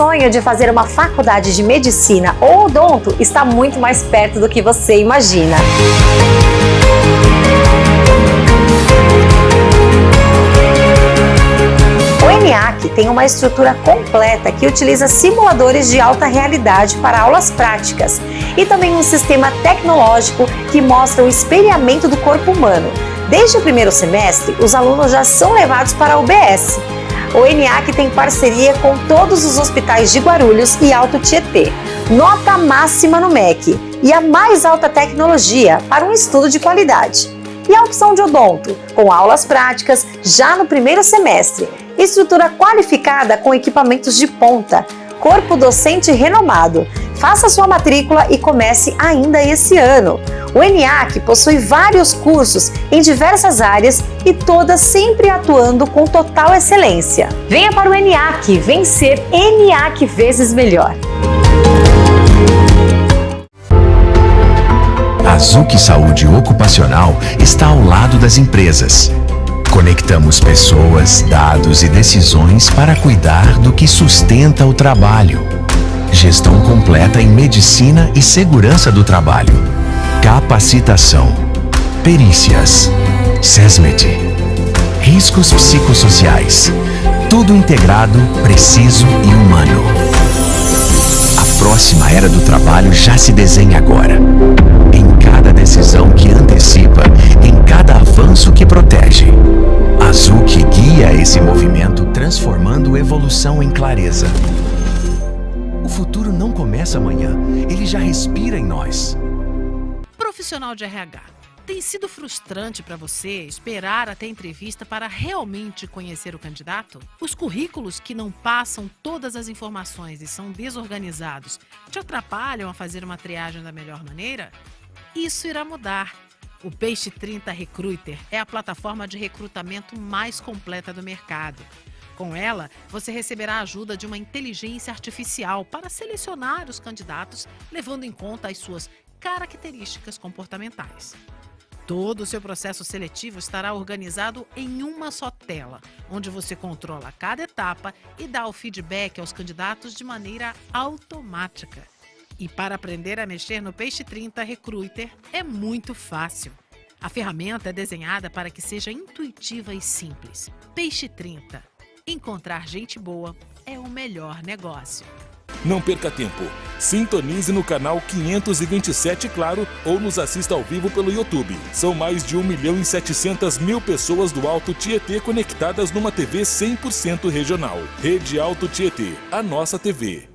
sonho de fazer uma faculdade de medicina ou odonto está muito mais perto do que você imagina. O ENIAC tem uma estrutura completa que utiliza simuladores de alta realidade para aulas práticas e também um sistema tecnológico que mostra o espelhamento do corpo humano. Desde o primeiro semestre, os alunos já são levados para a UBS. O ENIAC tem parceria com todos os hospitais de Guarulhos e Alto Tietê. Nota máxima no MEC e a mais alta tecnologia para um estudo de qualidade. E a opção de odonto, com aulas práticas já no primeiro semestre. Estrutura qualificada com equipamentos de ponta. Corpo docente renomado. Faça sua matrícula e comece ainda esse ano. O ENIAC possui vários cursos em diversas áreas e todas sempre atuando com total excelência. Venha para o ENIAC, vencer ENIAC vezes melhor. A Zuc Saúde Ocupacional está ao lado das empresas. Conectamos pessoas, dados e decisões para cuidar do que sustenta o trabalho. Gestão completa em medicina e segurança do trabalho. Capacitação. Perícias. SESMED. Riscos psicossociais. Tudo integrado, preciso e humano. A próxima era do trabalho já se desenha agora. Em cada decisão que antecipa, em cada avanço que protege. A Zuc guia esse movimento, transformando evolução em clareza. O futuro não começa amanhã, ele já respira em nós. Profissional de RH, tem sido frustrante para você esperar até a entrevista para realmente conhecer o candidato? Os currículos que não passam todas as informações e são desorganizados te atrapalham a fazer uma triagem da melhor maneira? Isso irá mudar. O Peixe 30 Recruiter é a plataforma de recrutamento mais completa do mercado. Com ela, você receberá a ajuda de uma inteligência artificial para selecionar os candidatos, levando em conta as suas características comportamentais. Todo o seu processo seletivo estará organizado em uma só tela, onde você controla cada etapa e dá o feedback aos candidatos de maneira automática. E para aprender a mexer no Peixe 30 Recruiter é muito fácil. A ferramenta é desenhada para que seja intuitiva e simples. Peixe 30. Encontrar gente boa é o melhor negócio. Não perca tempo. Sintonize no canal 527 Claro ou nos assista ao vivo pelo YouTube. São mais de 1.700.000 pessoas do Alto Tietê conectadas numa TV 100% regional. Rede Alto Tietê, a nossa TV.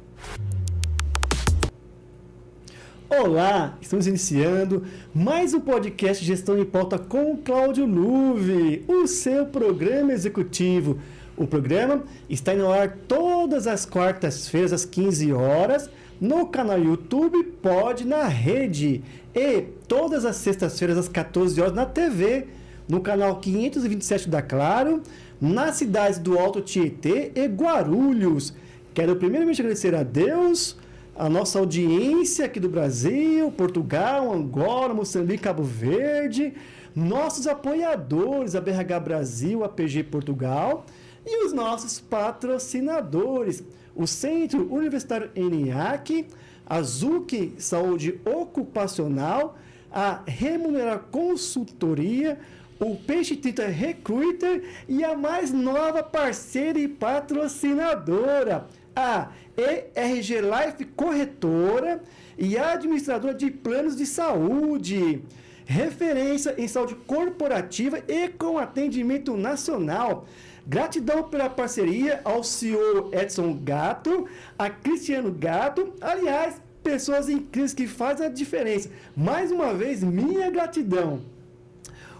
Olá, estamos iniciando mais um podcast Gestão em Pauta com o Cláudio Luve, o seu programa executivo. O programa está no ar todas as quartas-feiras às 15 horas no canal YouTube Pod na Rede e todas as sextas-feiras às 14 horas na TV, no canal 527 da Claro, nas cidades do Alto Tietê e Guarulhos. Quero primeiramente agradecer a Deus, a nossa audiência aqui do Brasil, Portugal, Angola, Moçambique, Cabo Verde, nossos apoiadores, a BRH Brasil, a PG Portugal e os nossos patrocinadores, o Centro Universitário ENIAC, a Zuc Saúde Ocupacional, a Remunerar Consultoria, o Peixe 30 Recruiter e a mais nova parceira e patrocinadora, a ERG Life Corretora e administradora de planos de saúde, referência em saúde corporativa e com atendimento nacional. Gratidão pela parceria ao CEO Edson Gato, a Cristiano Gato, aliás, pessoas incríveis que fazem a diferença. Mais uma vez, minha gratidão.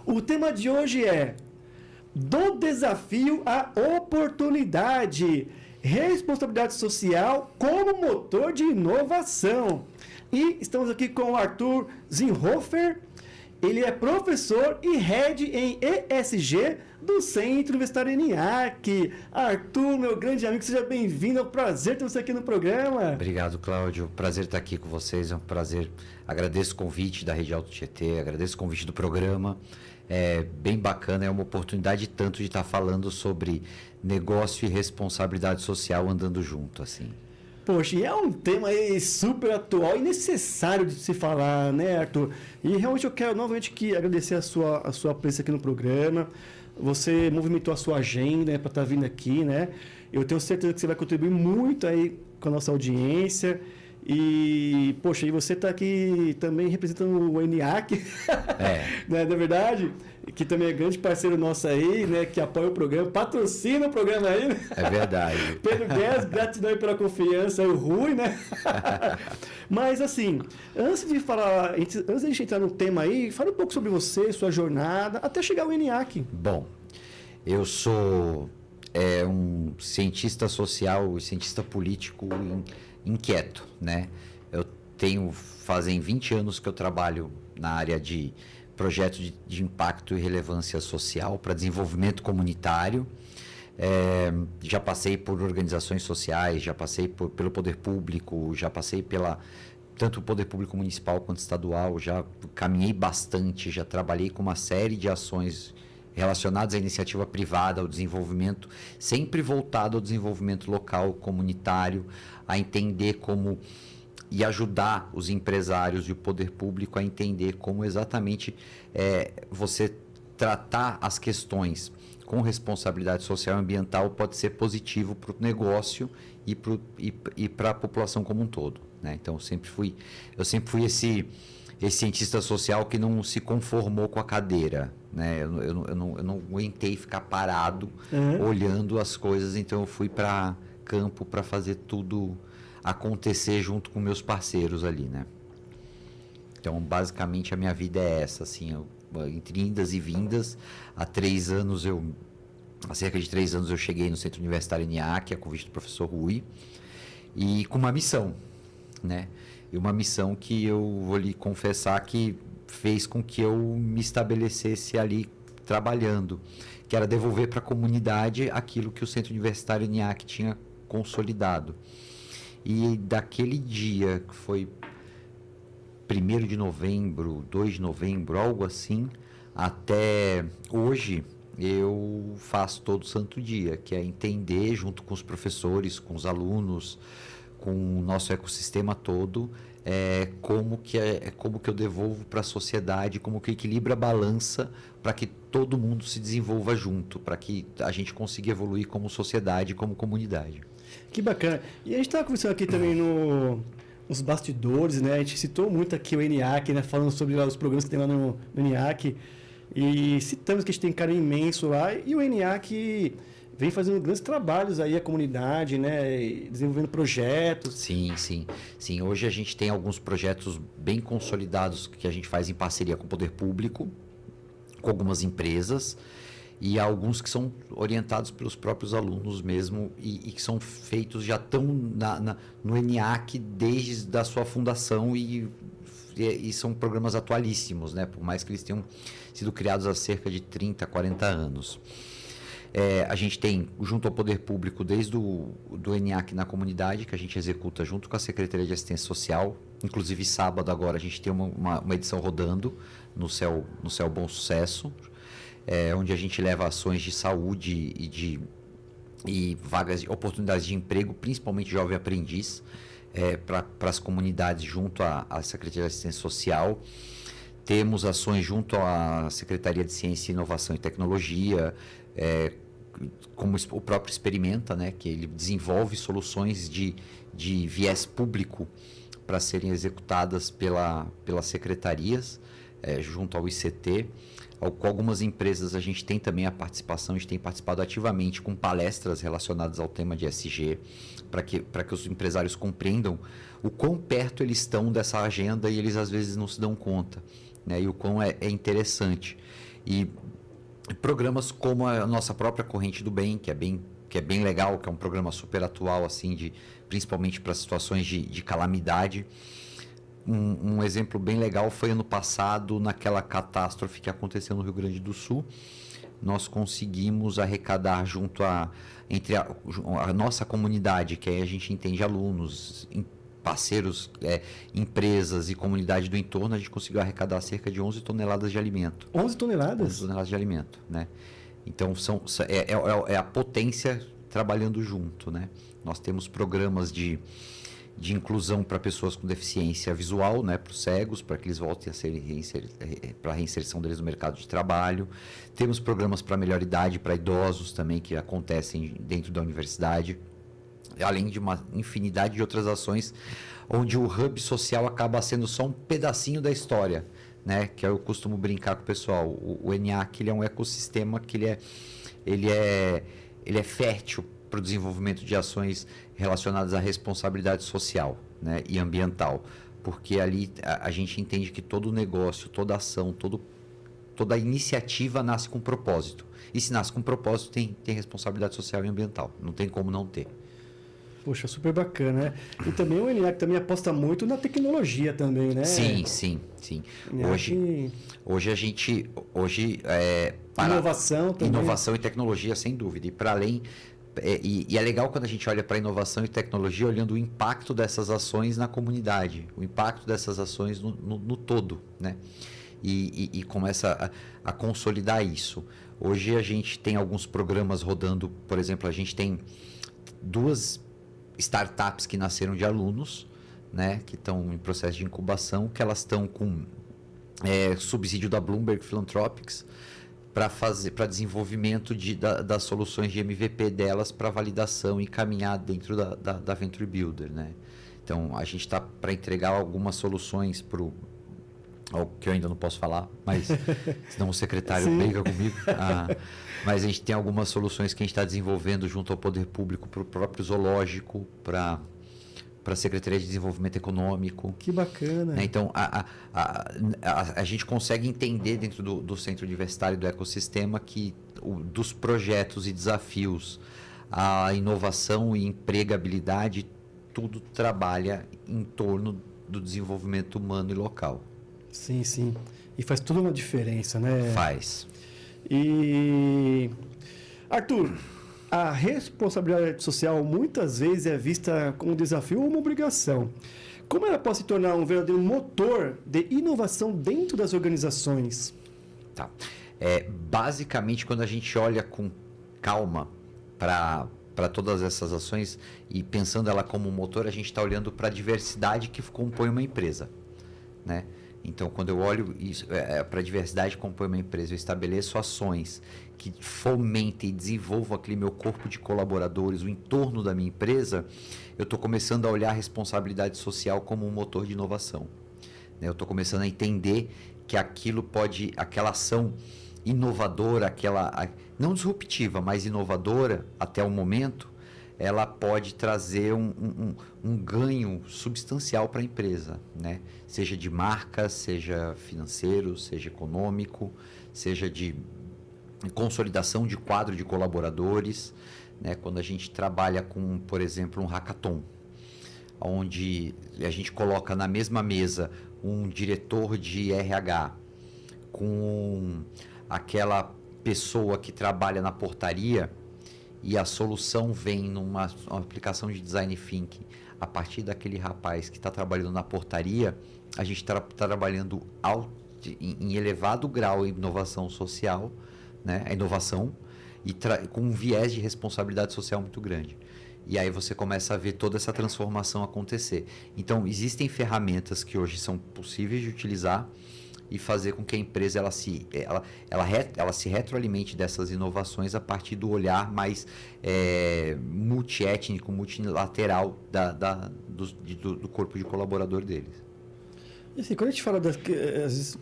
O tema de hoje é do desafio à oportunidade. Responsabilidade social como motor de inovação. E estamos aqui com o Arthur Zinhofer. Ele é professor e head em ESG do Centro Universitário ENIAC. Arthur, meu grande amigo, seja bem-vindo. É um prazer ter você aqui no programa. Obrigado, Cláudio. Prazer estar aqui com vocês. É um prazer. Agradeço o convite da Rede Alto Tietê, agradeço o convite do programa. É bem bacana, é uma oportunidade tanto de estar falando sobre negócio e responsabilidade social andando junto, assim. Poxa, e é um tema aí super atual e necessário de se falar, né, Arthur? E realmente eu quero novamente agradecer a sua presença aqui no programa. Você movimentou a sua agenda, né, para estar vindo aqui, né? Eu tenho certeza que você vai contribuir muito aí com a nossa audiência. E, poxa, e você está aqui também representando o ENIAC, né, na verdade, que também é grande parceiro nosso aí, né, que apoia o programa, patrocina o programa aí. Né? É verdade. Pedro Guedes, gratidão aí pela confiança, o Rui, né? Mas, assim, antes de a gente entrar no tema aí, fala um pouco sobre você, sua jornada, até chegar ao ENIAC. Bom, eu sou um cientista social e cientista político inquieto, né? Fazem 20 anos que eu trabalho na área de projetos de impacto e relevância social para desenvolvimento comunitário. Já passei por organizações sociais, já passei pelo poder público, já passei tanto o poder público municipal quanto estadual, já caminhei bastante, já trabalhei com uma série de ações relacionadas à iniciativa privada, ao desenvolvimento, sempre voltado ao desenvolvimento local, comunitário, a entender como e ajudar os empresários e o poder público a entender como exatamente você tratar as questões com responsabilidade social e ambiental pode ser positivo para o negócio e para a população como um todo, né? Então, eu sempre fui esse cientista social que não se conformou com a cadeira, né? Eu não aguentei ficar parado olhando as coisas, então eu fui para campo para fazer tudo acontecer junto com meus parceiros ali, né? Então, basicamente, a minha vida é essa, assim, entre indas e vindas. Há cerca de 3 anos eu cheguei no Centro Universitário ENIAC, a convite do professor Rui, e com uma missão, né? E uma missão que eu vou lhe confessar que fez com que eu me estabelecesse ali trabalhando, que era devolver para a comunidade aquilo que o Centro Universitário ENIAC tinha consolidado. E daquele dia, que foi 1º de novembro, 2 de novembro, algo assim, até hoje, eu faço todo santo dia, que é entender, junto com os professores, com os alunos, com o nosso ecossistema todo, como que eu devolvo para a sociedade, como que equilibra a balança para que todo mundo se desenvolva junto, para que a gente consiga evoluir como sociedade, como comunidade. Que bacana. E a gente estava conversando aqui também nos bastidores, né? A gente citou muito aqui o ENIAC, né? Falando sobre os programas que tem lá no ENIAC. E citamos que a gente tem um carinho imenso lá. E o ENIAC vem fazendo grandes trabalhos aí, a comunidade, né? Desenvolvendo projetos. Sim. Hoje a gente tem alguns projetos bem consolidados que a gente faz em parceria com o poder público, com algumas empresas, e alguns que são orientados pelos próprios alunos mesmo e que são feitos, já estão no ENIAC desde a sua fundação e são programas atualíssimos, né? Por mais que eles tenham sido criados há cerca de 30, 40 anos. A gente tem, junto ao poder público, desde do ENIAC na comunidade, que a gente executa junto com a Secretaria de Assistência Social. Inclusive, sábado agora, a gente tem uma edição rodando no Céu Bom Sucesso, onde a gente leva ações de saúde e vagas, oportunidades de emprego, principalmente jovem aprendiz, para as comunidades junto à Secretaria de Assistência Social. Temos ações junto à Secretaria de Ciência, Inovação e Tecnologia, como o próprio Experimenta, né, que ele desenvolve soluções de viés público para serem executadas pelas secretarias, junto ao ICT. Com algumas empresas a gente tem também a participação, a gente tem participado ativamente com palestras relacionadas ao tema de ESG, para que os empresários compreendam o quão perto eles estão dessa agenda e eles às vezes não se dão conta, né? E o quão é interessante. E programas como a nossa própria Corrente do Bem, que é bem legal, que é um programa super atual, assim, principalmente para situações de calamidade. Um exemplo bem legal foi ano passado, naquela catástrofe que aconteceu no Rio Grande do Sul. Nós conseguimos arrecadar entre a nossa comunidade, que aí a gente entende alunos, parceiros, empresas e comunidade do entorno, a gente conseguiu arrecadar cerca de 11 toneladas de alimento. 11 toneladas? 11 toneladas de alimento, né? Então, é a potência trabalhando junto, né? Nós temos programas de de inclusão para pessoas com deficiência visual, né, para os cegos, para que eles voltem a ser para a reinserção deles no mercado de trabalho. Temos programas para melhor idade, para idosos também, que acontecem dentro da universidade, além de uma infinidade de outras ações, onde o hub social acaba sendo só um pedacinho da história, né, que eu costumo brincar com o pessoal. O ENIAC, ele é um ecossistema que ele é fértil para o desenvolvimento de ações relacionadas à responsabilidade social, né, e ambiental, porque ali a gente entende que todo negócio, toda ação, toda iniciativa nasce com propósito. E se nasce com propósito, tem responsabilidade social e ambiental. Não tem como não ter. Poxa, super bacana, né? E também o ENIAC também aposta muito na tecnologia também, né? Sim. Hoje a gente... Inovação também. Inovação e tecnologia, sem dúvida. E para além... E é legal quando a gente olha para inovação e tecnologia olhando o impacto dessas ações na comunidade, o impacto dessas ações no todo, né? E começa a consolidar isso. Hoje a gente tem alguns programas rodando, por exemplo, a gente tem 2 startups que nasceram de alunos, né, que estão em processo de incubação, que elas estão com subsídio da Bloomberg Philanthropics, para desenvolvimento das soluções de MVP delas para validação e caminhar dentro da Venture Builder, né? Então, a gente está para entregar algumas soluções que eu ainda não posso falar, mas senão o secretário briga comigo. Mas a gente tem algumas soluções que a gente está desenvolvendo junto ao poder público para o próprio zoológico, para a Secretaria de Desenvolvimento Econômico. Que bacana. Né? Então, a gente consegue entender dentro do centro universitário, do ecossistema, que dos projetos e desafios, a inovação e empregabilidade, tudo trabalha em torno do desenvolvimento humano e local. Sim. E faz toda uma diferença, né? Faz. E... Arthur, a responsabilidade social muitas vezes é vista como um desafio ou uma obrigação. Como ela pode se tornar um verdadeiro motor de inovação dentro das organizações? Tá. Basicamente, quando a gente olha com calma para todas essas ações e pensando ela como um motor, a gente está olhando para a diversidade que compõe uma empresa, né? Então, quando eu olho para a diversidade que compõe uma empresa, eu estabeleço ações que fomentem e desenvolvam aquele meu corpo de colaboradores, o entorno da minha empresa, eu estou começando a olhar a responsabilidade social como um motor de inovação, né? Eu estou começando a entender que aquela ação inovadora, não disruptiva, mas inovadora até o momento, ela pode trazer um ganho substancial para a empresa, né? Seja de marca, seja financeiro, seja econômico, seja de consolidação de quadro de colaboradores, né? Quando a gente trabalha com, por exemplo, um hackathon, onde a gente coloca na mesma mesa um diretor de RH com aquela pessoa que trabalha na portaria, e a solução vem numa aplicação de design thinking a partir daquele rapaz que está trabalhando na portaria, a gente está trabalhando em elevado grau em inovação social, né? A inovação, e com um viés de responsabilidade social muito grande. E aí você começa a ver toda essa transformação acontecer. Então, existem ferramentas que hoje são possíveis de utilizar e fazer com que a empresa ela se retroalimente dessas inovações a partir do olhar mais multiétnico, multilateral do corpo de colaborador deles. E assim, quando a gente fala às vezes,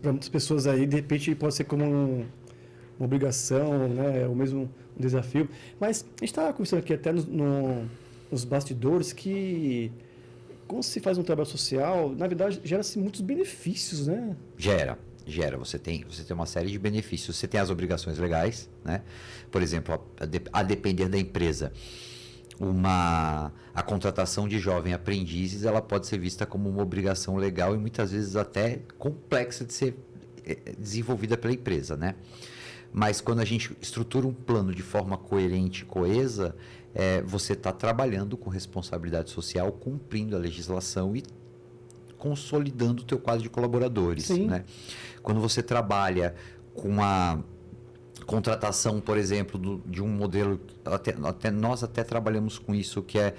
para muitas pessoas aí, de repente pode ser como uma obrigação, né, ou mesmo um desafio, mas a gente estava conversando aqui até nos bastidores que quando se faz um trabalho social, na verdade, gera-se muitos benefícios, né? Gera. Você tem uma série de benefícios. Você tem as obrigações legais, né? Por exemplo, a depender da empresa, a contratação de jovens aprendizes, ela pode ser vista como uma obrigação legal e muitas vezes até complexa de ser desenvolvida pela empresa, né? Mas quando a gente estrutura um plano de forma coerente e coesa, você está trabalhando com responsabilidade social, cumprindo a legislação e consolidando o teu quadro de colaboradores, né? Quando você trabalha com contratação, por exemplo, de um modelo, nós até trabalhamos com isso, que é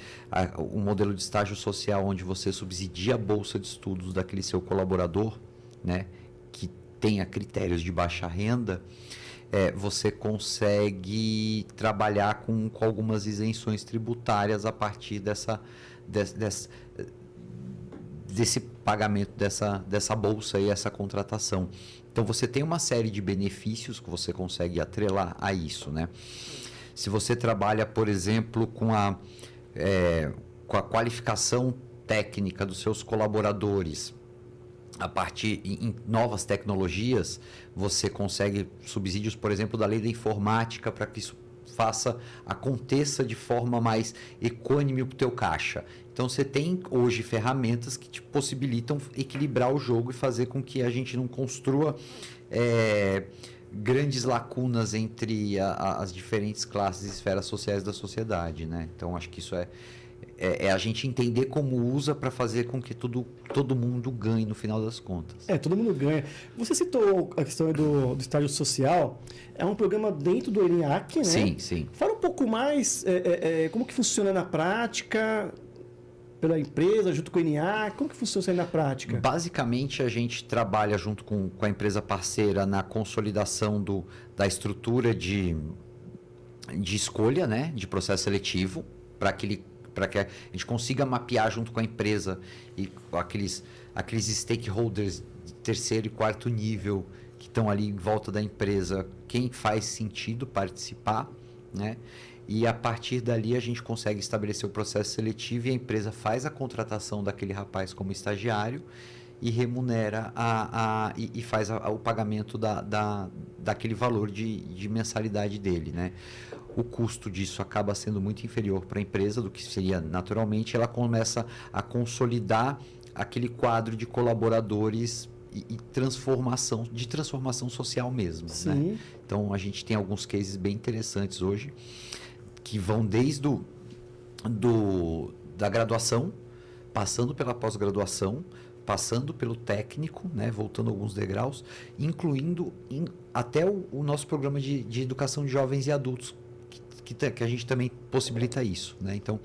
um modelo de estágio social, onde você subsidia a bolsa de estudos daquele seu colaborador, né, que tenha critérios de baixa renda. Você consegue trabalhar com algumas isenções tributárias a partir desse pagamento dessa bolsa e essa contratação. Então, você tem uma série de benefícios que você consegue atrelar a isso, né? Se você trabalha, por exemplo, com a qualificação técnica dos seus colaboradores, a partir em novas tecnologias, você consegue subsídios, por exemplo, da lei da informática para que isso aconteça de forma mais equânime para o teu caixa. Então, você tem hoje ferramentas que te possibilitam equilibrar o jogo e fazer com que a gente não construa grandes lacunas entre as diferentes classes e esferas sociais da sociedade, né? Então, acho que isso é a gente entender como usa para fazer com que todo mundo ganhe no final das contas. Todo mundo ganha. Você citou a questão do estágio social. É um programa dentro do ENIAC, né? Sim, sim. Fala um pouco mais como que funciona na prática, pela empresa, junto com o ENIAC. Como que funciona isso aí na prática? Basicamente, a gente trabalha junto com a empresa parceira na consolidação da estrutura de escolha, né? De processo seletivo, para que a gente consiga mapear junto com a empresa e aqueles stakeholders de terceiro e quarto nível que estão ali em volta da empresa, quem faz sentido participar, né? E a partir dali a gente consegue estabelecer o processo seletivo e a empresa faz a contratação daquele rapaz como estagiário e remunera e faz o pagamento daquele valor de mensalidade dele, né? O custo disso acaba sendo muito inferior para a empresa do que seria naturalmente. Ela começa a consolidar aquele quadro de colaboradores e transformação social mesmo, né? Então, a gente tem alguns cases bem interessantes hoje que vão desde da graduação, passando pela pós-graduação, passando pelo técnico, né, voltando alguns degraus, incluindo até o nosso programa de educação de jovens e adultos, que a gente também possibilita isso, né? Então,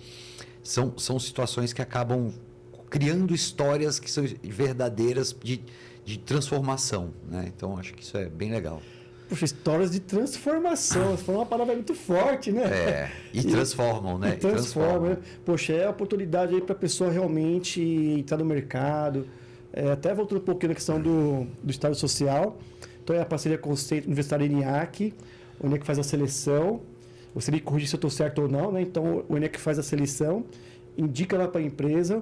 são situações que acabam criando histórias que são verdadeiras de transformação, né? Então, acho que isso é bem legal. Poxa, histórias de transformação. Foi uma palavra muito forte, né? E transformam, né? Transformam, né? Poxa, é a oportunidade aí para a pessoa realmente entrar no mercado. Até voltando um pouquinho na questão do estágio social. Então, é a parceria com o Centro Universitário ENIAC. O ENIAC faz a seleção. Você me corrige se eu estou certo ou não, né? Então, o ENIAC faz a seleção, indica lá para a empresa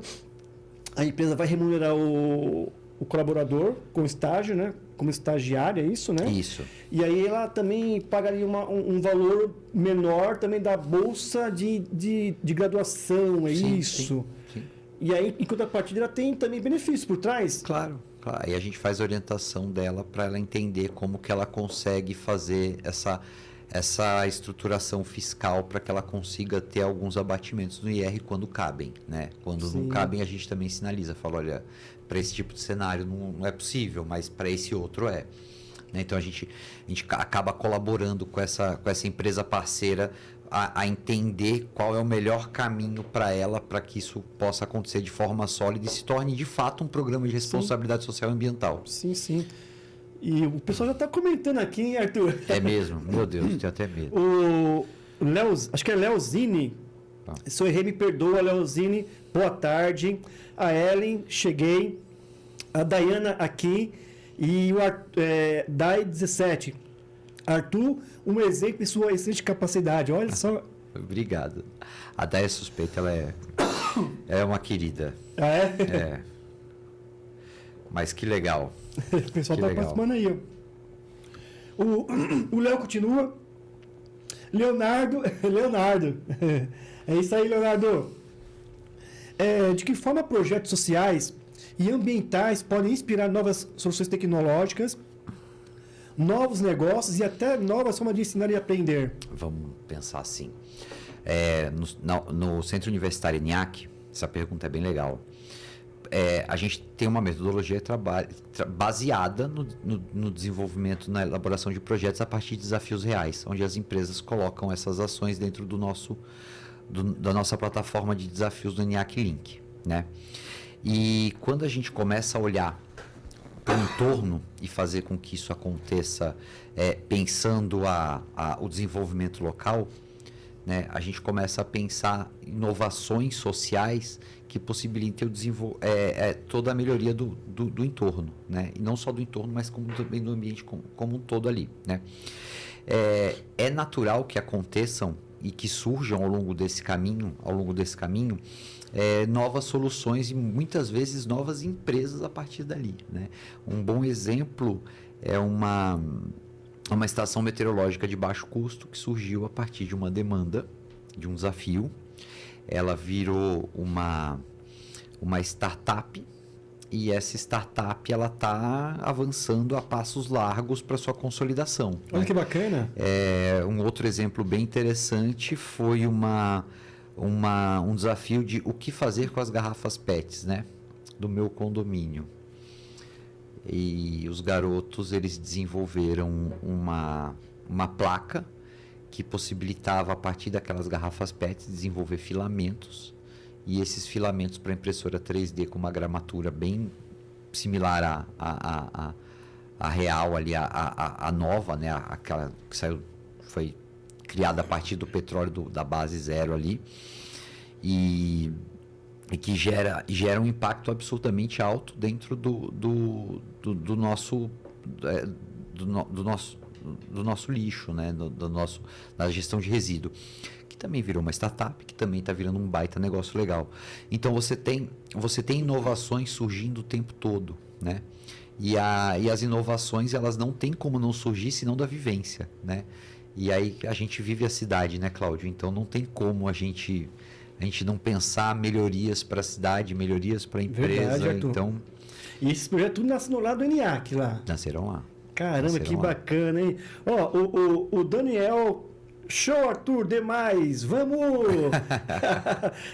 vai remunerar o colaborador com estágio, né? Como estagiário, é isso, né? Isso. E aí ela também pagaria um valor menor também da bolsa de graduação, é sim, isso? Sim. E aí, em contrapartida, ela tem também benefícios por trás? Claro. E a gente faz a orientação dela para ela entender como que ela consegue fazer essa estruturação fiscal para que ela consiga ter alguns abatimentos no IR quando cabem, né? Quando não cabem, a gente também sinaliza, fala, olha, para esse tipo de cenário não é possível, mas para esse outro é. Né? Então, a gente acaba colaborando com essa empresa parceira a entender qual é o melhor caminho para ela, para que isso possa acontecer de forma sólida e se torne, de fato, um programa de responsabilidade social e ambiental. Sim. E o pessoal já está comentando aqui, hein, Arthur? É mesmo? Meu Deus, tenho até medo. O acho que é Leozine. Se eu errei, me perdoa, Leozine. Boa tarde. A Ellen, cheguei. A Dayana aqui. E o Dai 17. Arthur, um exemplo de sua excelente capacidade. Olha só. Obrigado. A Dai é suspeita, ela é uma querida. Ah, é? Mas que legal. O pessoal está participando aí. O Léo continua. Leonardo. É isso aí, Leonardo. De que forma projetos sociais e ambientais podem inspirar novas soluções tecnológicas, novos negócios e até novas formas de ensinar e aprender? Vamos pensar assim. No Centro Universitário ENIAC, essa pergunta é bem legal. a gente tem uma metodologia baseada no desenvolvimento, na elaboração de projetos a partir de desafios reais, onde as empresas colocam essas ações dentro da nossa plataforma de desafios do ENIAC Link, né? E quando a gente começa a olhar para o entorno e fazer com que isso aconteça pensando o desenvolvimento local, né, a gente começa a pensar inovações sociais que possibilitem toda a melhoria do entorno, né? E não só do entorno, mas também do ambiente como um todo ali, né? É natural que aconteçam e que surjam ao longo desse caminho, novas soluções e muitas vezes novas empresas a partir dali, né? Um bom exemplo é uma estação meteorológica de baixo custo que surgiu a partir de uma demanda, de um desafio. Ela virou uma startup e essa startup ela está avançando a passos largos para sua consolidação. Olha, né? Que bacana! Um outro exemplo bem interessante foi um desafio de o que fazer com as garrafas PETs, né, do meu condomínio. E os garotos, eles desenvolveram uma placa que possibilitava, a partir daquelas garrafas PET, desenvolver filamentos. E esses filamentos para impressora 3D com uma gramatura bem similar à real, ali, a nova, né? Aquela que foi criada a partir do petróleo da base zero ali. E que gera um impacto absolutamente alto dentro do nosso lixo, né? Da gestão de resíduo, que também virou uma startup, que também está virando um baita negócio legal. Então você tem inovações surgindo o tempo todo, né? E as inovações, elas não tem como não surgir senão da vivência, né? E aí a gente vive a cidade, né, Cláudio? Então não tem como a gente não pensar melhorias para a cidade, melhorias para a empresa. Verdade, então, e esses projetos tudo nasceram lá do ENIAC lá. Nasceram lá. Caramba, que bacana, hein? Ó, o Daniel, show, Arthur, demais, vamos!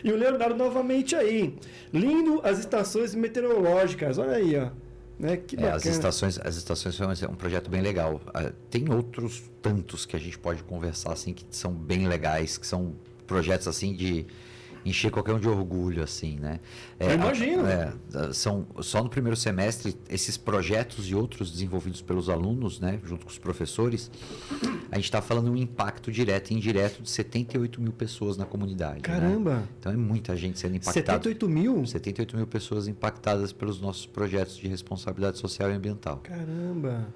E o Leonardo novamente aí. Lindo as estações meteorológicas, olha aí, ó. Né? Que bacana. As estações são um projeto bem legal. Tem outros tantos que a gente pode conversar, assim, que são bem legais, que são projetos, assim, de encher qualquer um de orgulho, assim, né? Eu imagino. Só no primeiro semestre, esses projetos e outros desenvolvidos pelos alunos, né, junto com os professores, a gente está falando um impacto direto e indireto de 78 mil pessoas na comunidade. Caramba! Né? Então é muita gente sendo impactada. 78 mil? 78 mil pessoas impactadas pelos nossos projetos de responsabilidade social e ambiental. Caramba!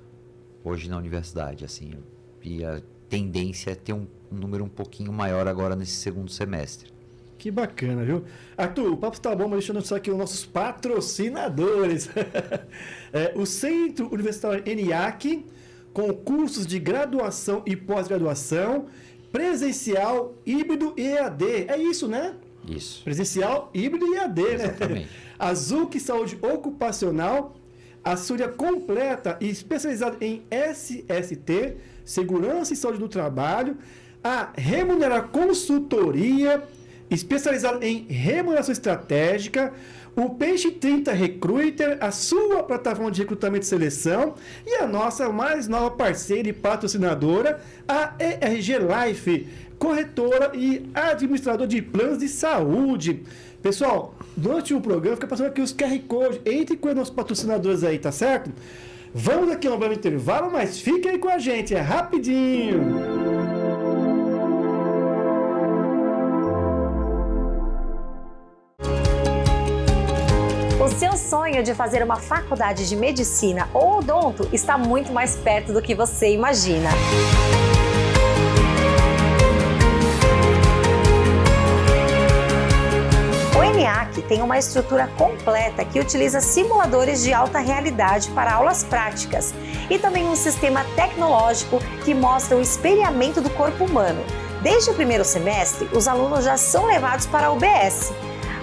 Hoje na universidade, assim, e a tendência é ter um número um pouquinho maior agora nesse segundo semestre. Que bacana, viu? Arthur, o papo está bom, mas deixa eu anunciar aqui os nossos patrocinadores. O Centro Universitário ENIAC, com cursos de graduação e pós-graduação, presencial, híbrido e EAD. É isso, né? Isso. Presencial, híbrido e EAD, Exatamente. Né? A ZUC Saúde Ocupacional, assessoria completa e especializada em SST, Segurança e Saúde do Trabalho, a Remunerar Consultoria, especializado em remuneração estratégica, o Peixe 30 Recruiter, a sua plataforma de recrutamento e seleção, e a nossa mais nova parceira e patrocinadora, a ERG Life, corretora e administrador de planos de saúde. Pessoal, durante o programa, fica passando aqui os QR Code, entre com os nossos patrocinadores aí, tá certo? Vamos aqui a um breve intervalo, mas fiquem aí com a gente, é rapidinho. O seu sonho de fazer uma faculdade de medicina ou odonto está muito mais perto do que você imagina. O ENIAC tem uma estrutura completa que utiliza simuladores de alta realidade para aulas práticas e também um sistema tecnológico que mostra o espelhamento do corpo humano. Desde o primeiro semestre, os alunos já são levados para a UBS.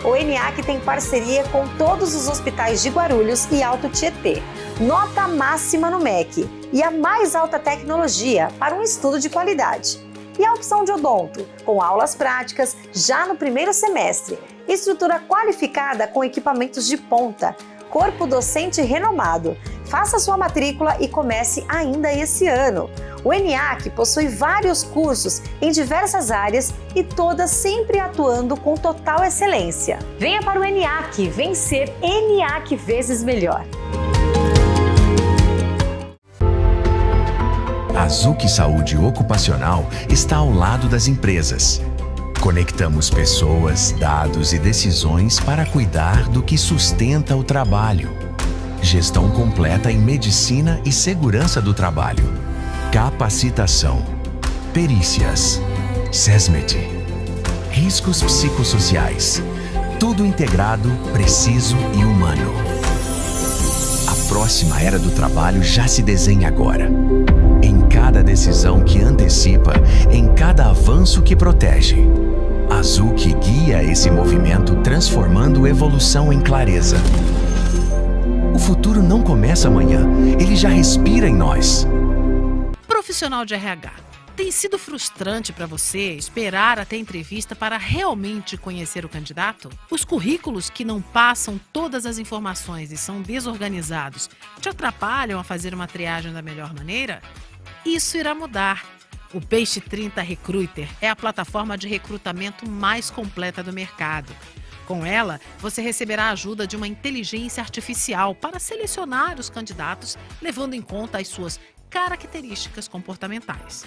O ENIAC tem parceria com todos os hospitais de Guarulhos e Alto Tietê. Nota máxima no MEC e a mais alta tecnologia para um estudo de qualidade. E a opção de odonto, com aulas práticas já no primeiro semestre, estrutura qualificada com equipamentos de ponta, corpo docente renomado. Faça sua matrícula e comece ainda esse ano. O ENIAC possui vários cursos em diversas áreas e todas sempre atuando com total excelência. Venha para o ENIAC, vencer ENIAC vezes melhor. A Zuc Saúde Ocupacional está ao lado das empresas. Conectamos pessoas, dados e decisões para cuidar do que sustenta o trabalho. Gestão completa em medicina e segurança do trabalho. Capacitação. Perícias. SESMET. Riscos psicossociais. Tudo integrado, preciso e humano. A próxima era do trabalho já se desenha agora. Em cada decisão que antecipa, em cada avanço que protege. A Zuc guia esse movimento, transformando evolução em clareza. O futuro não começa amanhã, ele já respira em nós. Profissional de RH, tem sido frustrante para você esperar até a entrevista para realmente conhecer o candidato? Os currículos que não passam todas as informações e são desorganizados te atrapalham a fazer uma triagem da melhor maneira? Isso irá mudar. O Peixe 30 Recruiter é a plataforma de recrutamento mais completa do mercado. Com ela, você receberá a ajuda de uma inteligência artificial para selecionar os candidatos, levando em conta as suas características comportamentais.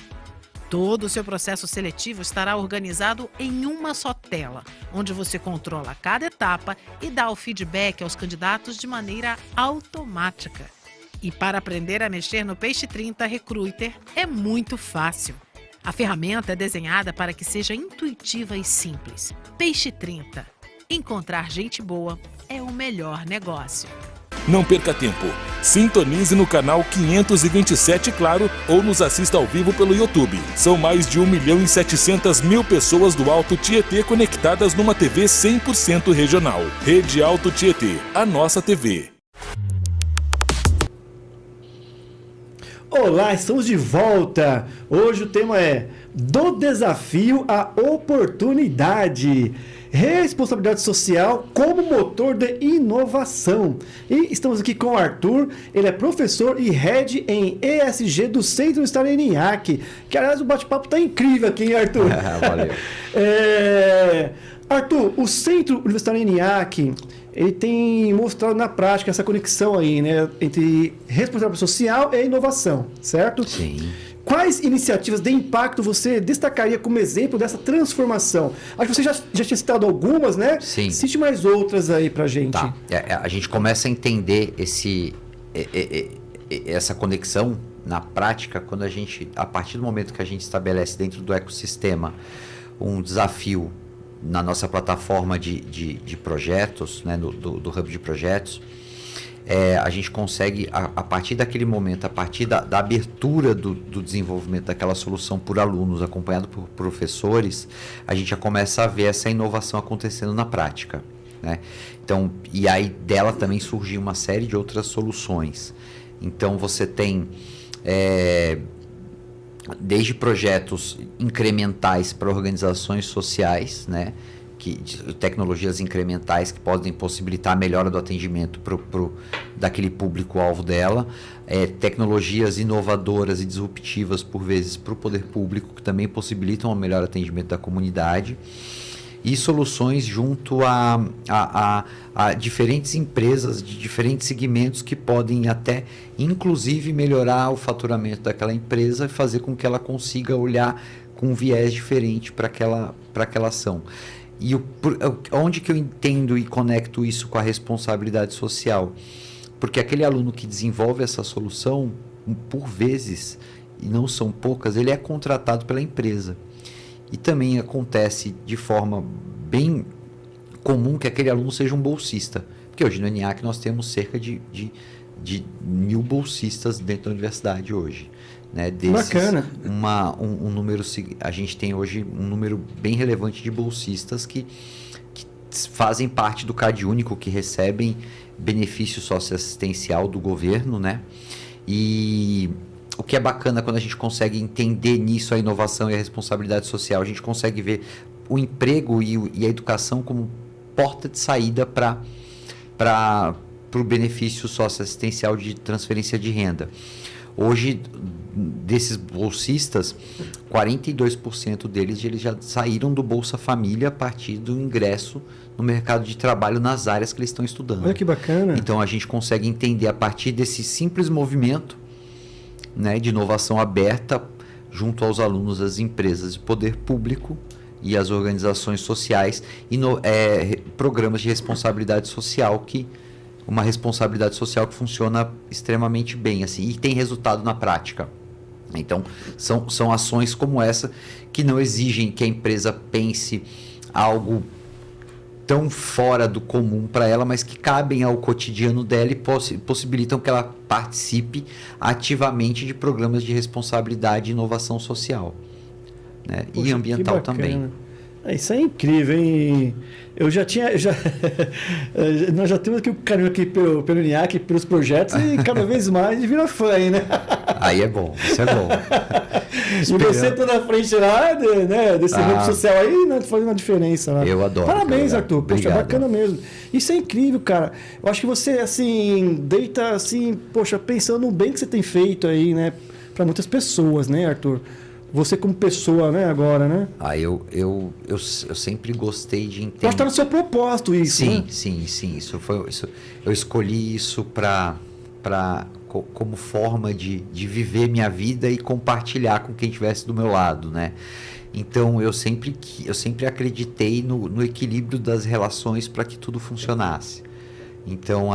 Todo o seu processo seletivo estará organizado em uma só tela, onde você controla cada etapa e dá o feedback aos candidatos de maneira automática. E para aprender a mexer no Peixe 30 Recruiter é muito fácil. A ferramenta é desenhada para que seja intuitiva e simples. Peixe 30. Encontrar gente boa é o melhor negócio. Não perca tempo. Sintonize no canal 527 Claro ou nos assista ao vivo pelo YouTube. São mais de 1.700.000 pessoas do Alto Tietê conectadas numa TV 100% regional. Rede Alto Tietê, a nossa TV. Olá, estamos de volta. Hoje o tema é do desafio à oportunidade. Responsabilidade social como motor de inovação. E estamos aqui com o Arthur, ele é professor e head em ESG do Centro Universitário ENIAC. Que aliás o bate-papo está incrível aqui, hein, Arthur? Valeu. Arthur, o Centro Universitário ENIAC, ele tem mostrado na prática essa conexão aí, né, entre responsabilidade social e inovação, certo? Sim. Quais iniciativas de impacto você destacaria como exemplo dessa transformação? Acho que você já tinha citado algumas, né? Sim. Cite mais outras aí pra gente. Tá. A gente começa a entender essa conexão na prática quando a partir do momento que a gente estabelece dentro do ecossistema um desafio na nossa plataforma de projetos, né, do hub de projetos, a gente consegue, a partir daquele momento, a partir da abertura do desenvolvimento daquela solução por alunos, acompanhado por professores, a gente já começa a ver essa inovação acontecendo na prática, né? Então, e aí dela também surgiu uma série de outras soluções. Então, você tem desde projetos incrementais para organizações sociais, né? Tecnologias incrementais que podem possibilitar a melhora do atendimento daquele público-alvo dela, tecnologias inovadoras e disruptivas, por vezes, para o poder público, que também possibilitam um melhor atendimento da comunidade, e soluções junto a diferentes empresas de diferentes segmentos que podem até, inclusive, melhorar o faturamento daquela empresa e fazer com que ela consiga olhar com um viés diferente para aquela ação. E onde que eu entendo e conecto isso com a responsabilidade social? Porque aquele aluno que desenvolve essa solução, por vezes, e não são poucas, ele é contratado pela empresa. E também acontece de forma bem comum que aquele aluno seja um bolsista. Porque hoje no ENIAC nós temos cerca de 1.000 bolsistas dentro da universidade hoje. Né? Desses, bacana. Um número, a gente tem hoje um número bem relevante de bolsistas que fazem parte do CAD único, que recebem benefício socioassistencial do governo, né? E o que é bacana quando a gente consegue entender nisso a inovação e a responsabilidade social, a gente consegue ver o emprego e a educação como porta de saída para o benefício socioassistencial de transferência de renda. Hoje, desses bolsistas, 42% deles eles já saíram do Bolsa Família a partir do ingresso no mercado de trabalho nas áreas que eles estão estudando. Olha que bacana. Então, a gente consegue entender a partir desse simples movimento, né, de inovação aberta junto aos alunos das empresas de poder público e as organizações sociais e programas de responsabilidade social uma responsabilidade social que funciona extremamente bem assim, e tem resultado na prática. Então, são ações como essa que não exigem que a empresa pense algo tão fora do comum para ela, mas que cabem ao cotidiano dela e possibilitam que ela participe ativamente de programas de responsabilidade e inovação social, né? Poxa, e ambiental também. Isso é incrível, hein? Nós já temos aqui o carinho aqui pelo INEAC, pelos projetos, e cada vez mais vira fã, né? Aí é bom, isso é bom. E você tá na frente lá, né, desse ramo social aí, né, fazendo a diferença lá. Eu adoro. Parabéns, cara, Arthur. Poxa, obrigado. Bacana mesmo. Isso é incrível, cara. Eu acho que você, assim, deita, assim, poxa, pensando no bem que você tem feito aí, né, para muitas pessoas, né, Arthur? Você como pessoa, né, agora, né? Eu sempre gostei de entender. Mas está no seu propósito isso, sim, né? Sim. Eu escolhi isso como forma de viver minha vida e compartilhar com quem estivesse do meu lado, né? Então, eu sempre acreditei no equilíbrio das relações para que tudo funcionasse. Então,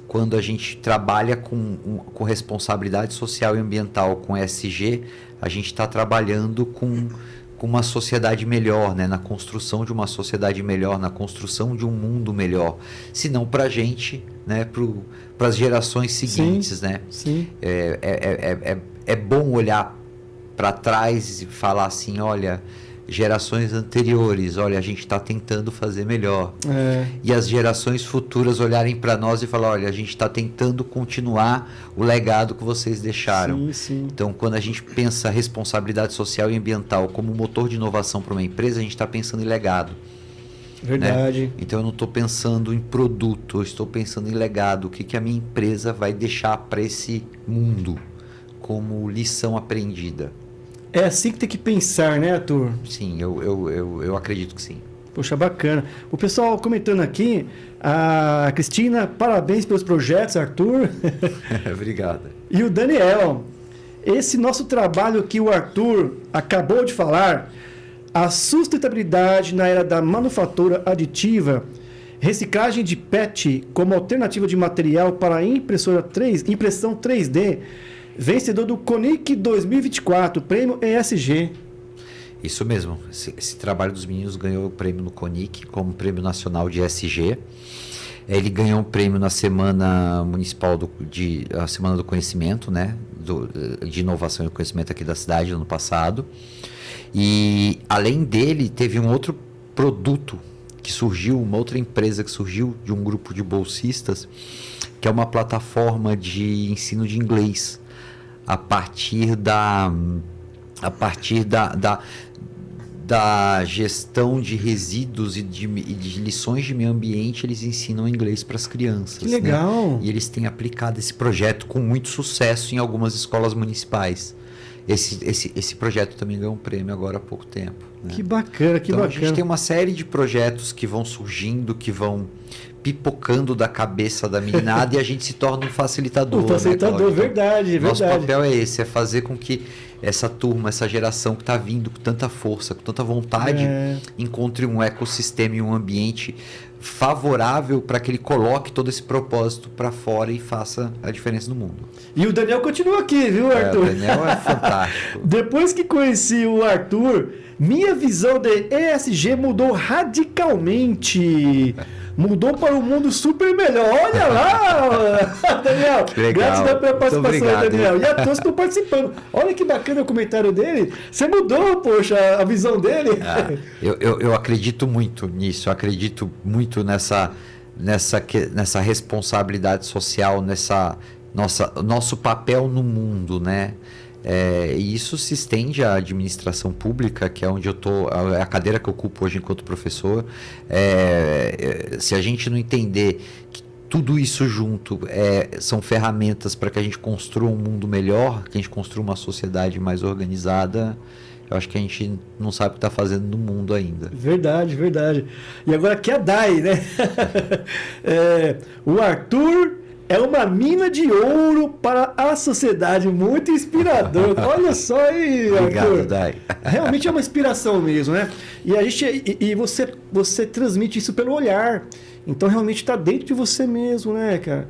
quando a gente trabalha com responsabilidade social e ambiental, com ESG, a gente está trabalhando com uma sociedade melhor, né? Na construção de uma sociedade melhor, na construção de um mundo melhor. Se não para a gente, né? Para as gerações seguintes, sim, né? Sim. É bom olhar para trás e falar assim, olha, gerações anteriores, olha, a gente está tentando fazer melhor. E as gerações futuras olharem para nós e falar, olha, a gente está tentando continuar o legado que vocês deixaram. Sim, sim. Então, quando a gente pensa responsabilidade social e ambiental como motor de inovação para uma empresa, a gente está pensando em legado. Verdade. Né? Então, eu não estou pensando em produto, eu estou pensando em legado. O que a minha empresa vai deixar para esse mundo como lição aprendida. É assim que tem que pensar, né, Arthur? Sim, eu acredito que sim. Poxa, bacana. O pessoal comentando aqui, a Cristina, parabéns pelos projetos, Arthur. Obrigado. E o Daniel, esse nosso trabalho que o Arthur acabou de falar, a sustentabilidade na era da manufatura aditiva, reciclagem de PET como alternativa de material para impressão 3D, vencedor do CONIC 2024, prêmio ESG. Isso mesmo. Esse trabalho dos meninos ganhou o prêmio no CONIC como prêmio nacional de ESG. Ele ganhou um prêmio na Semana Municipal a Semana do Conhecimento, né? De inovação e conhecimento aqui da cidade no ano passado. E além dele, teve um outro produto que surgiu, uma outra empresa que surgiu de um grupo de bolsistas, que é uma plataforma de ensino de inglês. A partir da gestão de resíduos e de lições de meio ambiente, eles ensinam inglês para as crianças. Que legal! Né? E eles têm aplicado esse projeto com muito sucesso em algumas escolas municipais. Esse projeto também ganhou um prêmio agora há pouco tempo. Né? Que bacana, que então, bacana. A gente tem uma série de projetos que vão surgindo, que vão pipocando da cabeça da meninada e a gente se torna um facilitador. Um facilitador, né, verdade. Nosso papel é esse, é fazer com que essa turma, essa geração que está vindo com tanta força, com tanta vontade, encontre um ecossistema e um ambiente favorável para que ele coloque todo esse propósito para fora e faça a diferença no mundo. E o Daniel continua aqui, viu, Arthur? O Daniel é fantástico. Depois que conheci o Arthur, minha visão de ESG mudou radicalmente. Mudou para um mundo super melhor. Olha lá, Daniel. Legal. Gratidão pela participação aí, Daniel. Hein? E a todos que estão participando. Olha que bacana o comentário dele. Você mudou, poxa, a visão dele. Eu acredito muito nisso. Eu acredito muito nessa responsabilidade social, nosso papel no mundo, né? E isso se estende à administração pública, que é onde eu estou, é a cadeira que eu ocupo hoje enquanto professor. Se a gente não entender que tudo isso junto são ferramentas para que a gente construa um mundo melhor, que a gente construa uma sociedade mais organizada, eu acho que a gente não sabe o que está fazendo no mundo ainda. Verdade, verdade. E agora aqui a Dai, né? O Arthur é uma mina de ouro para a sociedade, muito inspirador. Olha só aí, Obrigado, Arthur. Dai. Realmente é uma inspiração mesmo, né? E você transmite isso pelo olhar. Então realmente está dentro de você mesmo, né, cara?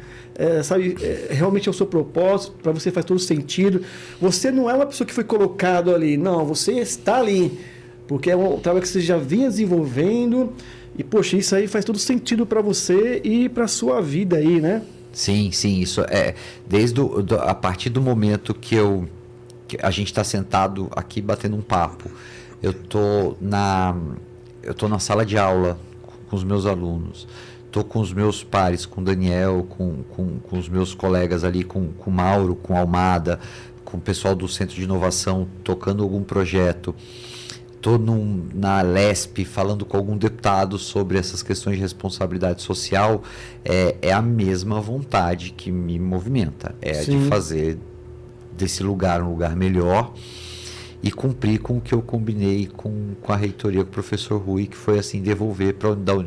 Realmente é o seu propósito, para você faz todo sentido. Você não é uma pessoa que foi colocado ali, não, você está ali. Porque é um trabalho que você já vinha desenvolvendo. E, poxa, isso aí faz todo sentido para você e para a sua vida aí, né? Sim, isso a partir do momento que a gente está sentado aqui batendo um papo, eu tô na sala de aula com os meus alunos, tô com os meus pares, com o Daniel, com os meus colegas ali, com o Mauro, com a Almada, com o pessoal do Centro de Inovação, tocando algum projeto. Estou na LESP falando com algum deputado sobre essas questões de responsabilidade social, é a mesma vontade que me movimenta, de fazer desse lugar um lugar melhor e cumprir com o que eu combinei com a reitoria, com o professor Rui, que foi assim,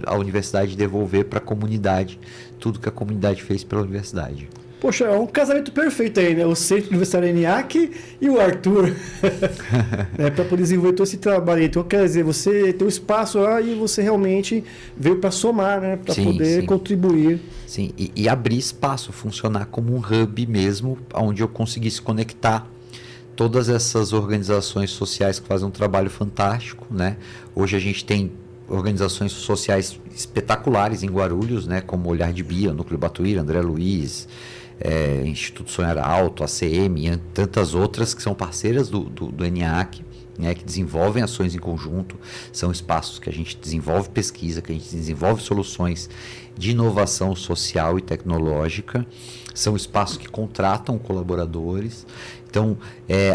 a universidade devolver para a comunidade tudo que a comunidade fez pela universidade. Poxa, é um casamento perfeito aí, né? O Centro Universitário ENIAC e o Arthur. Para poder desenvolver todo esse trabalho. Então, quer dizer, você tem um espaço lá e você realmente veio para somar, né? Para poder contribuir. Sim, e abrir espaço, funcionar como um hub mesmo, onde eu conseguisse conectar todas essas organizações sociais que fazem um trabalho fantástico, né? Hoje a gente tem organizações sociais espetaculares em Guarulhos, né? Como Olhar de Bia, Núcleo Batuíra, André Luiz, Instituto Sonhar Alto, ACM e tantas outras que são parceiras do ENIAC, né, que desenvolvem ações em conjunto. São espaços que a gente desenvolve pesquisa, que a gente desenvolve soluções de inovação social e tecnológica. São espaços que contratam colaboradores. Então,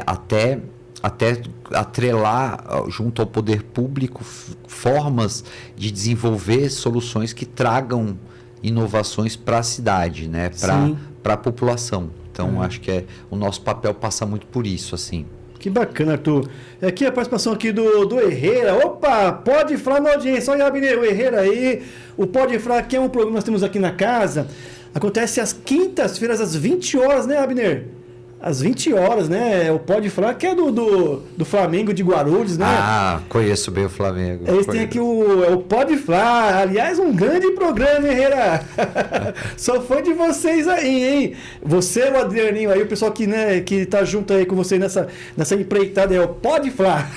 até atrelar junto ao poder público formas de desenvolver soluções que tragam inovações para a cidade, né? Para a população. Então, acho que o nosso papel passa muito por isso, assim. Que bacana, Arthur. Aqui a participação aqui do Herrera. Opa, pode falar na audiência. Olha, Abner, o Herrera aí. O Pode Falar, que é um programa que nós temos aqui na casa. Acontece às quintas-feiras, às 20 horas, né, Abner? Às 20 horas, né? O Pode Falar, que é do Flamengo de Guarulhos, né? Ah, conheço bem o Flamengo. Eles têm aqui o Pode Falar. Aliás, um grande programa, Herrera. Sou fã de vocês aí, hein? Você, o Adrianinho aí, o pessoal que tá junto aí com você nessa empreitada, é o Pode Falar.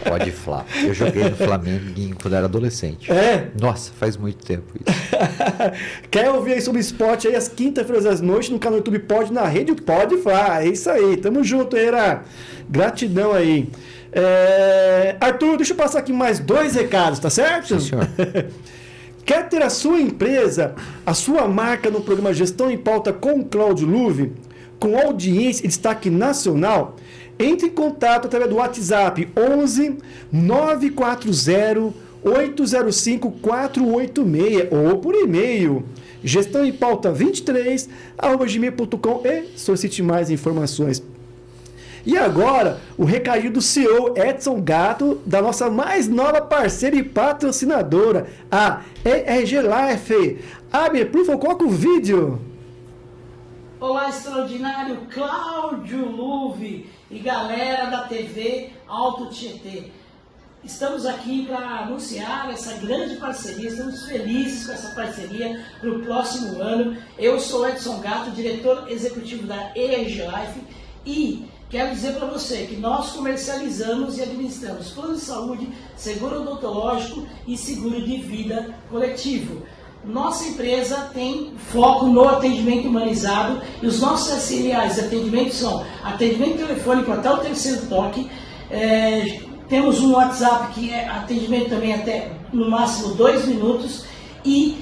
Pode Falar. Eu joguei no Flamengo quando era adolescente. Nossa, faz muito tempo isso. Quer ouvir aí sobre esporte aí às quintas-feiras às noites no canal do YouTube Pode, na rede Pode Falar. É isso aí, tamo junto, Era. Gratidão aí. Arthur, deixa eu passar aqui mais 2 recados, tá certo? Sim, senhor. Quer ter a sua empresa, a sua marca no programa Gestão em Pauta com o Cláudio Luve, com audiência e destaque nacional? Entre em contato através do WhatsApp 11 940 805 486 ou por e-mail Gestão em Pauta 23@gmail.com e solicite mais informações. E agora, o recadinho do CEO Edson Gato, da nossa mais nova parceira e patrocinadora, a ERG Life. Abner, por favor, coloca o vídeo. Olá, extraordinário Cláudio Luve e galera da TV Alto Tietê. Estamos aqui para anunciar essa grande parceria, estamos felizes com essa parceria para o próximo ano. Eu sou Edson Gato, diretor executivo da ERG Life e quero dizer para você que nós comercializamos e administramos plano de saúde, seguro odontológico e seguro de vida coletivo. Nossa empresa tem foco no atendimento humanizado e os nossos SLAs de atendimento são atendimento telefônico até o 3º toque, temos um WhatsApp que é atendimento também até no máximo 2 minutos e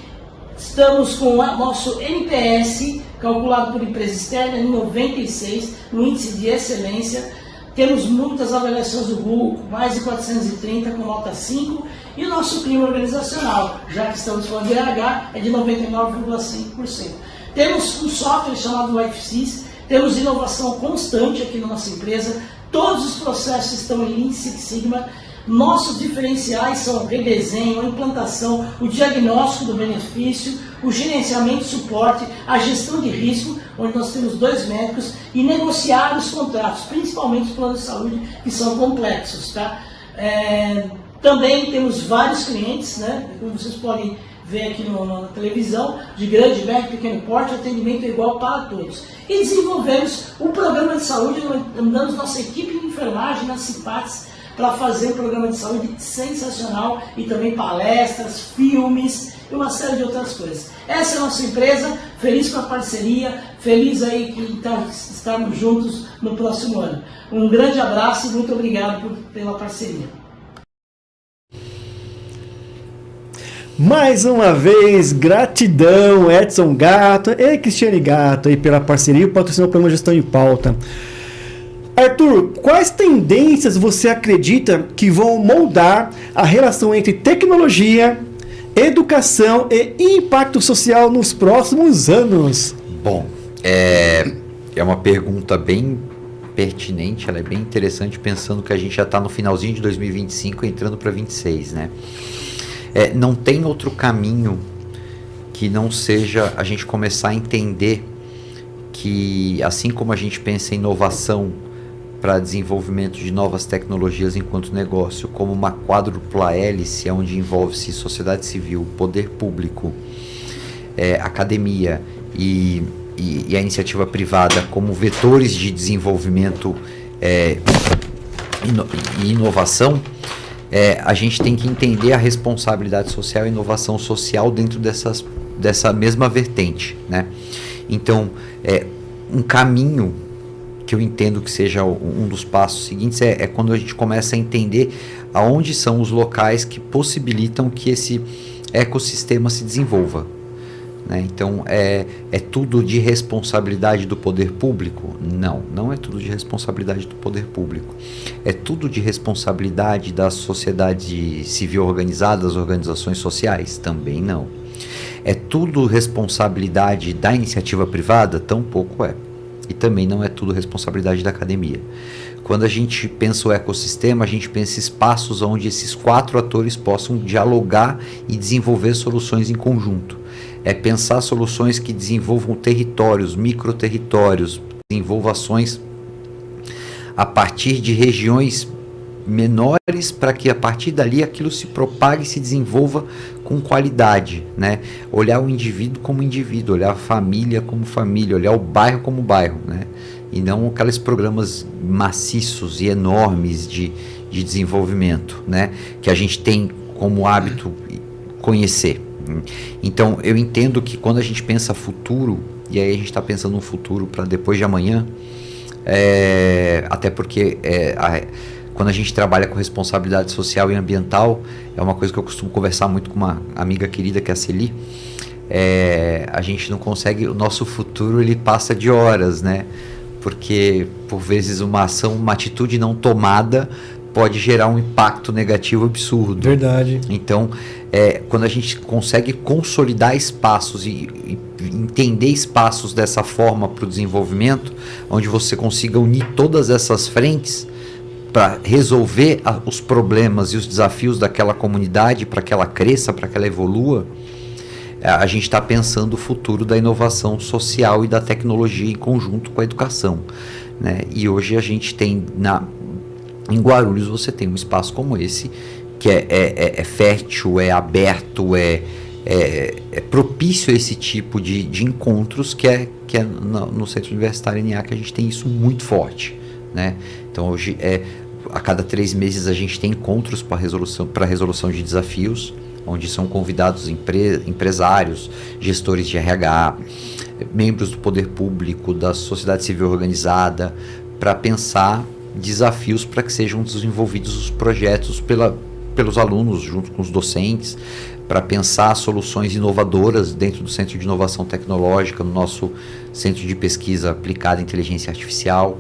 Estamos com o nosso NPS, calculado por empresa externa, em 96, no índice de excelência. Temos muitas avaliações do Google, mais de 430 com nota 5. E o nosso clima organizacional, já que estamos falando de RH, é de 99,5%. Temos um software chamado LifeSys, temos inovação constante aqui na nossa empresa, todos os processos estão em Lean Six Sigma. Nossos diferenciais são o redesenho, a implantação, o diagnóstico do benefício, o gerenciamento e suporte, a gestão de risco, onde nós temos 2 médicos, e negociar os contratos, principalmente os planos de saúde, que são complexos. Tá? Também temos vários clientes, né? Como vocês podem ver aqui na televisão, de grande, médio, pequeno porte, o atendimento é igual para todos. E desenvolvemos o programa de saúde, mandamos nossa equipe de enfermagem nas CIPATs, para fazer um programa de saúde sensacional e também palestras, filmes e uma série de outras coisas. Essa é a nossa empresa, feliz com a parceria, feliz aí que estarmos juntos no próximo ano. Um grande abraço e muito obrigado pela parceria. Mais uma vez, gratidão Edson Gato e Cristiane Gato aí pela parceria e patrocinou o programa Gestão em Pauta. Arthur, quais tendências você acredita que vão moldar a relação entre tecnologia, educação e impacto social nos próximos anos? Bom, é uma pergunta bem pertinente, ela é bem interessante, pensando que a gente já está no finalzinho de 2025, entrando para 2026, né? Não tem outro caminho que não seja a gente começar a entender que, assim como a gente pensa em inovação para desenvolvimento de novas tecnologias enquanto negócio, como uma quádrupla hélice, onde envolve-se sociedade civil, poder público, academia e a iniciativa privada como vetores de desenvolvimento e inovação, a gente tem que entender a responsabilidade social e inovação social dentro dessa mesma vertente, né? Então, um caminho que eu entendo que seja um dos passos seguintes é quando a gente começa a entender aonde são os locais que possibilitam que esse ecossistema se desenvolva, né? Então, é tudo de responsabilidade do poder público? Não é tudo de responsabilidade do poder público. É tudo de responsabilidade da sociedade civil organizada, das organizações sociais? Também não. É tudo responsabilidade da iniciativa privada? Tampouco é. E também não é tudo responsabilidade da academia. Quando a gente pensa o ecossistema, a gente pensa espaços onde esses 4 atores possam dialogar e desenvolver soluções em conjunto. É pensar soluções que desenvolvam territórios, microterritórios, desenvolvam ações a partir de regiões menores para que a partir dali aquilo se propague e se desenvolva com qualidade, né? Olhar o indivíduo como indivíduo, olhar a família como família, olhar o bairro como bairro, né? E não aqueles programas maciços e enormes de desenvolvimento, né? Que a gente tem como hábito conhecer. Então, eu entendo que quando a gente pensa futuro, e aí a gente está pensando um futuro para depois de amanhã, até porque quando a gente trabalha com responsabilidade social e ambiental, é uma coisa que eu costumo conversar muito com uma amiga querida que é a Celi, a gente não consegue, o nosso futuro ele passa de horas, né? Porque por vezes uma ação, uma atitude não tomada pode gerar um impacto negativo absurdo. Verdade. Então, quando a gente consegue consolidar espaços e entender espaços dessa forma para o desenvolvimento, onde você consiga unir todas essas frentes para resolver os problemas e os desafios daquela comunidade, para que ela cresça, para que ela evolua, a gente está pensando o futuro da inovação social e da tecnologia em conjunto com a educação, né? E hoje a gente tem, em Guarulhos, você tem um espaço como esse, que é fértil, é aberto, é propício a esse tipo de encontros, que é no Centro Universitário NA que a gente tem isso muito forte, né? Então hoje a cada 3 meses a gente tem encontros para resolução de desafios, onde são convidados empresários, gestores de RH, membros do poder público, da sociedade civil organizada, para pensar desafios para que sejam desenvolvidos os projetos pelos alunos, junto com os docentes, para pensar soluções inovadoras dentro do Centro de Inovação Tecnológica, no nosso Centro de Pesquisa Aplicada à Inteligência Artificial,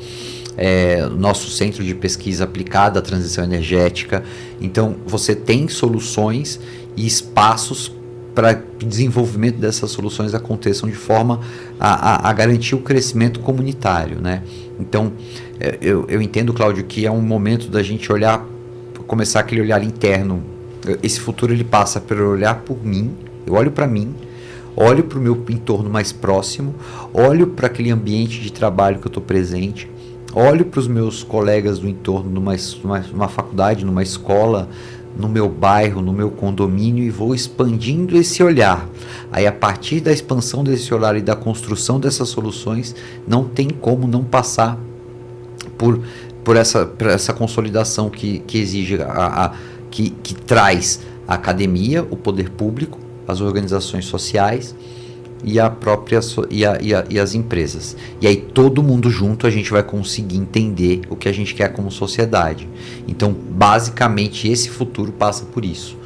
nosso Centro de Pesquisa Aplicada à Transição Energética. Então, você tem soluções e espaços para que o desenvolvimento dessas soluções aconteçam de forma a garantir o crescimento comunitário, né? Então, eu entendo, Cláudio, que é um momento da gente olhar, começar aquele olhar interno. Esse futuro ele passa por olhar por mim, eu olho para mim, olho para o meu entorno mais próximo, olho para aquele ambiente de trabalho que eu estou presente, olho para os meus colegas do entorno, numa faculdade, numa escola, no meu bairro, no meu condomínio, e vou expandindo esse olhar. Aí, a partir da expansão desse olhar e da construção dessas soluções, não tem como não passar por essa consolidação que exige, que traz a academia, o poder público, as organizações sociais e e as empresas. E aí todo mundo junto a gente vai conseguir entender o que a gente quer como sociedade. Então, basicamente, esse futuro passa por isso,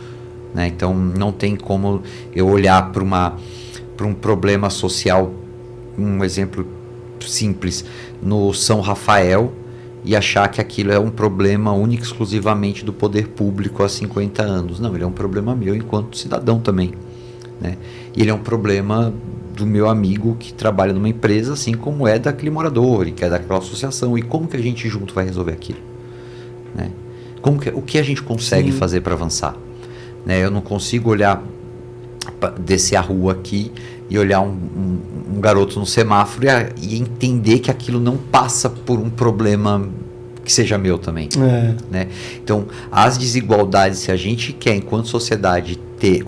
né? Então, não tem como eu olhar para um problema social, um exemplo simples, no São Rafael, e achar que aquilo é um problema único exclusivamente do poder público há 50 anos. Não, ele é um problema meu enquanto cidadão também, né? E ele é um problema do meu amigo que trabalha numa empresa, assim como é daquele morador e que é daquela associação. E como que a gente junto vai resolver aquilo, né? O que a gente consegue fazer para avançar, né? Eu não consigo descer a rua aqui e olhar um garoto no semáforo e entender que aquilo não passa por um problema que seja meu também, né? Então, as desigualdades, se a gente quer, enquanto sociedade, ter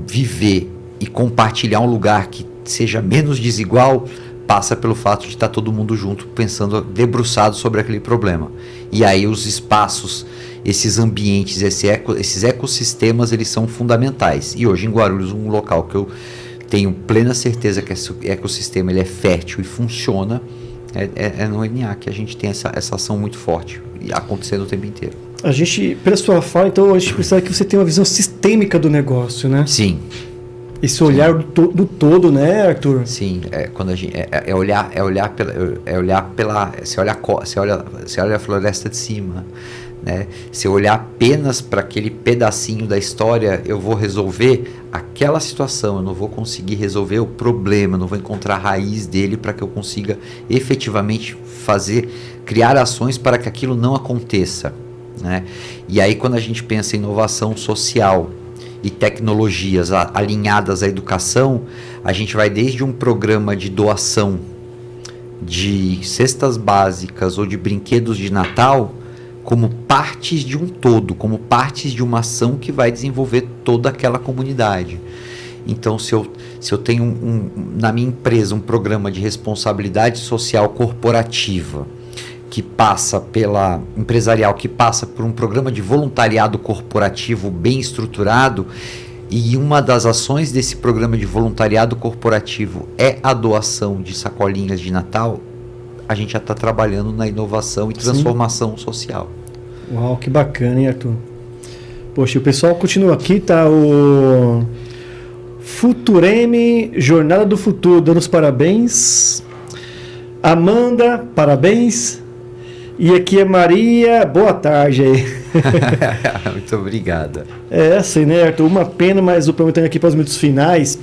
viver e compartilhar um lugar que seja menos desigual, passa pelo fato de estar todo mundo junto, pensando, debruçado sobre aquele problema. E aí os espaços, esses ambientes, esses ecossistemas, eles são fundamentais. E hoje em Guarulhos, um local que eu tenho plena certeza que esse ecossistema ele é fértil e funciona, é no NA que a gente tem essa ação muito forte e acontecendo o tempo inteiro. A gente, pela sua fala, então a gente precisa que você tenha uma visão sistêmica do negócio, né? Sim. Esse olhar do todo, né, Arthur? Sim, quando a gente você olha a floresta de cima, né? Se eu olhar apenas para aquele pedacinho da história, eu vou resolver aquela situação, eu não vou conseguir resolver o problema, não vou encontrar a raiz dele para que eu consiga efetivamente criar ações para que aquilo não aconteça, né? E aí, quando a gente pensa em inovação social e tecnologias alinhadas à educação, a gente vai desde um programa de doação de cestas básicas ou de brinquedos de Natal como partes de um todo, como partes de uma ação que vai desenvolver toda aquela comunidade. Então, se eu tenho na minha empresa um programa de responsabilidade social corporativa empresarial que passa por um programa de voluntariado corporativo bem estruturado, e uma das ações desse programa de voluntariado corporativo é a doação de sacolinhas de Natal, a gente já está trabalhando na inovação e transformação social. Uau, que bacana, hein, Arthur? Poxa, o pessoal continua aqui, tá o Futureme, Jornada do Futuro, dando os parabéns. Amanda, parabéns. E aqui é Maria, boa tarde aí. Muito obrigada. Assim, né, Arthur? Uma pena, mas o programa está aqui para os minutos finais.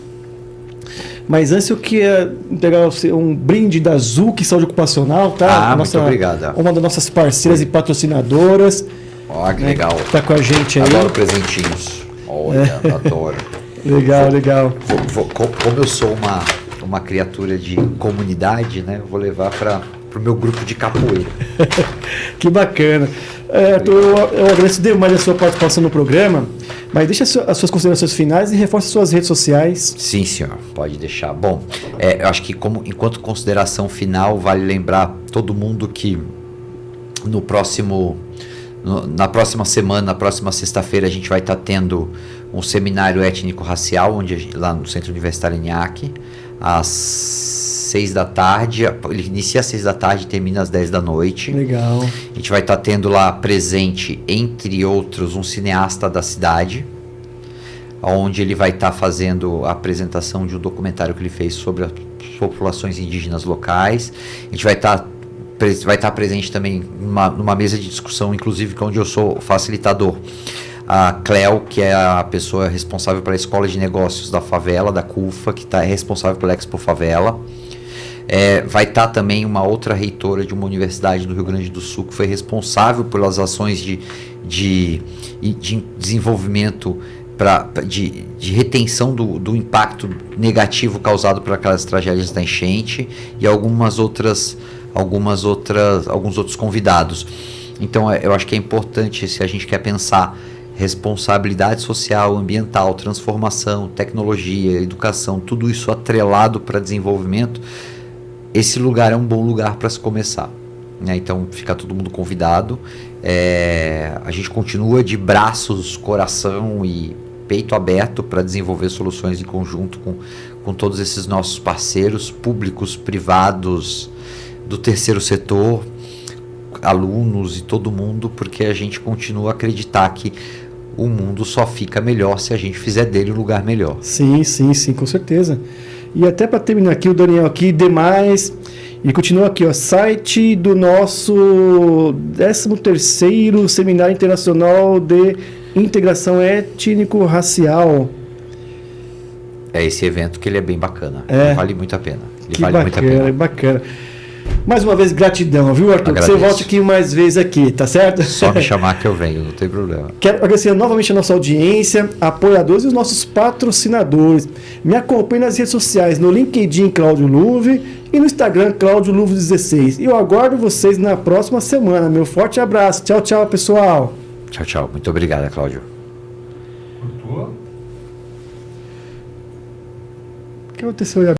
Mas antes eu queria entregar um brinde da Zuc Saúde Ocupacional, tá? Muito obrigado. Uma das nossas parceiras e patrocinadoras. Ó, que legal. Tá com a gente aí. Adoro presentinhos. Olha, adoro. Legal. Como eu sou uma criatura de comunidade, né? Vou levar para o meu grupo de capoeira. Que bacana. Eu agradeço demais a sua participação no programa, mas deixa as suas considerações finais e reforce as suas redes sociais. Sim, senhor, pode deixar. Bom, eu acho que enquanto consideração final, vale lembrar todo mundo que na próxima semana, na próxima sexta-feira, a gente vai estar tendo um seminário étnico-racial lá no Centro Universitário ENIAC, às 6 da tarde. Ele inicia às 6 da tarde e termina às 10 da noite. Legal. A gente vai estar tendo lá presente, entre outros, um cineasta da cidade, onde ele vai estar fazendo a apresentação de um documentário que ele fez sobre as populações indígenas locais. A gente vai estar presente também numa mesa de discussão, inclusive, onde eu sou facilitador. A Cleo, que é a pessoa responsável pela Escola de Negócios da Favela, da CUFA, que é responsável pela Expo Favela. Vai estar também uma outra reitora de uma universidade do Rio Grande do Sul, que foi responsável pelas ações de desenvolvimento, de retenção do impacto negativo causado por aquelas tragédias da enchente, e alguns outros convidados. Então, eu acho que é importante, se a gente quer pensar responsabilidade social, ambiental, transformação, tecnologia, educação, tudo isso atrelado para desenvolvimento, esse lugar é um bom lugar para se começar, né? Então, fica todo mundo convidado. A gente continua de braços, coração e peito aberto para desenvolver soluções em conjunto com todos esses nossos parceiros públicos, privados, do terceiro setor, alunos e todo mundo, porque a gente continua a acreditar que o mundo só fica melhor se a gente fizer dele um lugar melhor. Sim, com certeza. E até para terminar aqui, o Daniel aqui, demais, e continua aqui, ó, site do nosso 13º Seminário Internacional de Integração Étnico-Racial. É esse evento que ele é bem bacana, vale muito a pena. Bacana. Mais uma vez, gratidão, viu, Arthur? Agradeço. Que você volte aqui mais vezes aqui, tá certo? Só me chamar que eu venho, não tem problema. Quero agradecer novamente a nossa audiência, apoiadores e os nossos patrocinadores. Me acompanhe nas redes sociais, no LinkedIn Cláudio Luve e no Instagram Cláudio Luve 16. E eu aguardo vocês na próxima semana. Meu forte abraço. Tchau, tchau, pessoal. Tchau. Muito obrigado, Cláudio. O que aconteceu aí?